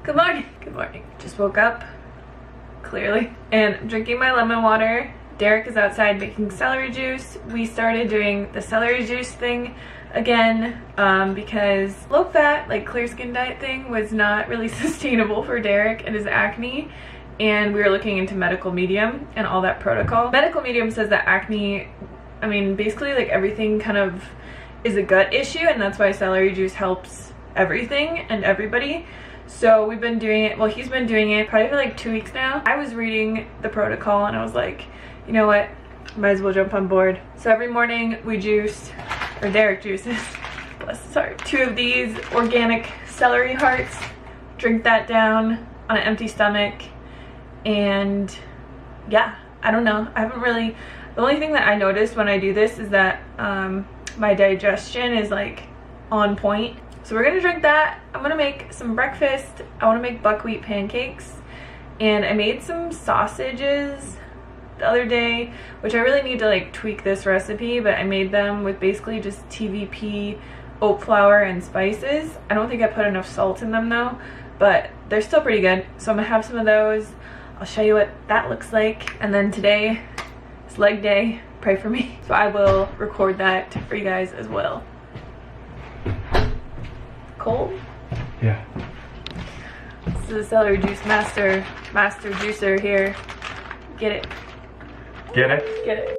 Good morning. Good morning. Just woke up, clearly, and I'm drinking my lemon water. Derek is outside making celery juice. We started doing the celery juice thing again because low-fat, like clear skin diet thing was not really sustainable for Derek and his acne, and we were looking into medical medium and all that protocol. Medical medium says that acne, I mean, basically like everything kind of is a gut issue, and that's why celery juice helps everything and everybody. So we've been doing it, well, he's been doing it probably for like 2 weeks now. I was reading the protocol and I was like, you know what, might as well jump on board. So every morning we juice, or Derek juices, sorry, 2 of these organic celery hearts, drink that down on an empty stomach, and yeah, I don't know, I haven't really, the only thing that I noticed when I do this is that my digestion is like on point. So we're gonna drink that. I'm gonna make some breakfast. I wanna make buckwheat pancakes, and I made some sausages the other day, which I really need to like tweak this recipe, but I made them with basically just TVP, oat flour, and spices. I don't think I put enough salt in them though, but they're still pretty good. So I'm gonna have some of those. I'll show you what that looks like. And then today is leg day, pray for me. So I will record that for you guys as well. Cold? Yeah. This is a celery juice master juicer here. Get it. Get it? Get it.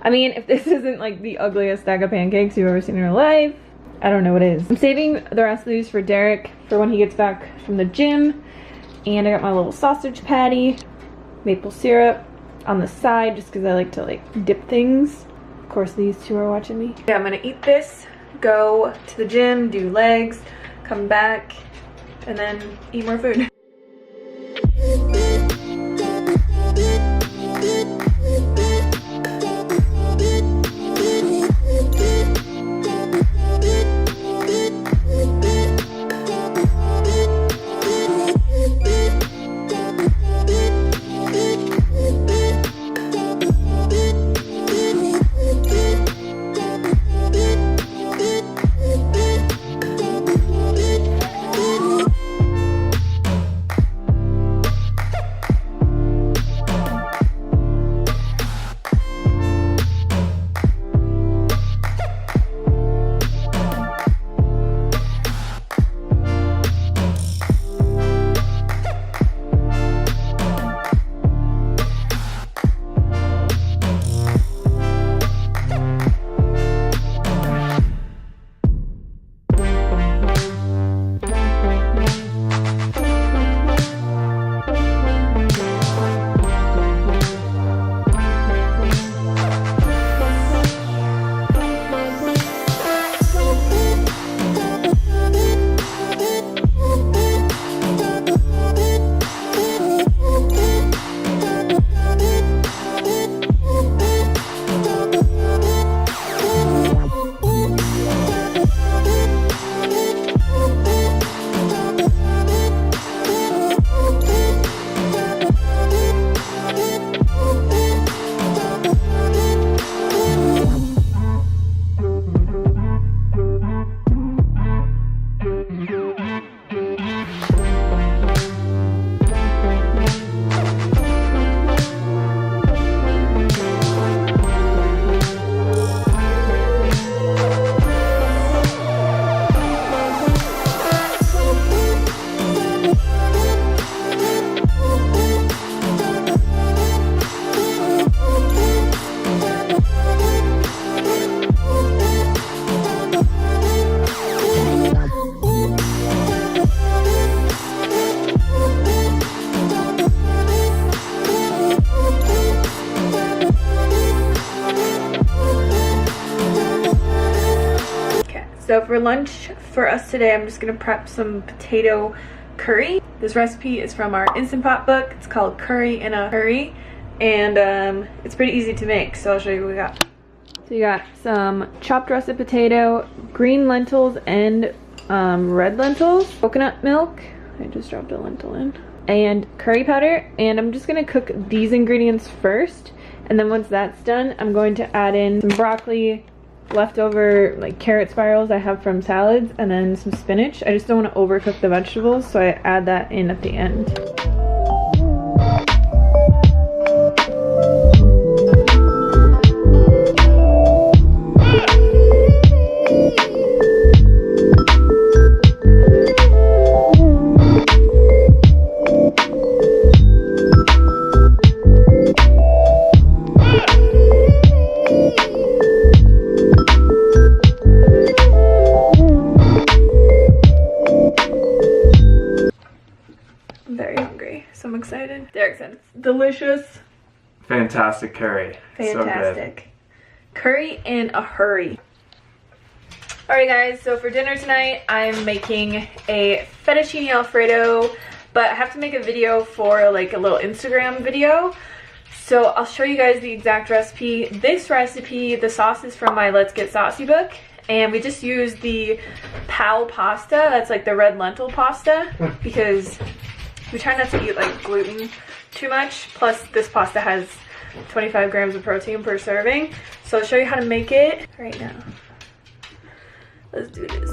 I mean, if this isn't like the ugliest stack of pancakes you've ever seen in your life, I don't know what is. I'm saving the rest of these for Derek for when he gets back from the gym. And I got my little sausage patty, maple syrup on the side just because I like to like dip things. Of course, these two are watching me. Yeah, I'm gonna eat this, go to the gym, do legs, come back, and then eat more food. So for lunch for us today, I'm just gonna prep some potato curry. This recipe is from our Instant Pot book. It's called Curry in a Hurry, and it's pretty easy to make, so I'll show you what we got. So you got some chopped russet potato, green lentils, and red lentils, coconut milk, I just dropped a lentil in, and curry powder. And I'm just gonna cook these ingredients first, and then once that's done, I'm going to add in some broccoli, leftover like carrot spirals I have from salads, and then some spinach. I just don't want to overcook the vegetables, so I add that in at the end. I'm excited. Derek said it's delicious. Fantastic curry. Fantastic. So good. Curry in a hurry. Alright guys, so for dinner tonight, I'm making a fettuccine alfredo, but I have to make a video for like a little Instagram video. So I'll show you guys the exact recipe. This recipe, the sauce is from my Let's Get Saucy book, and we just use the pal pasta, that's like the red lentil pasta, because we try not to eat like gluten too much. Plus this pasta has 25 grams of protein per serving. So I'll show you how to make it right now. Let's do this.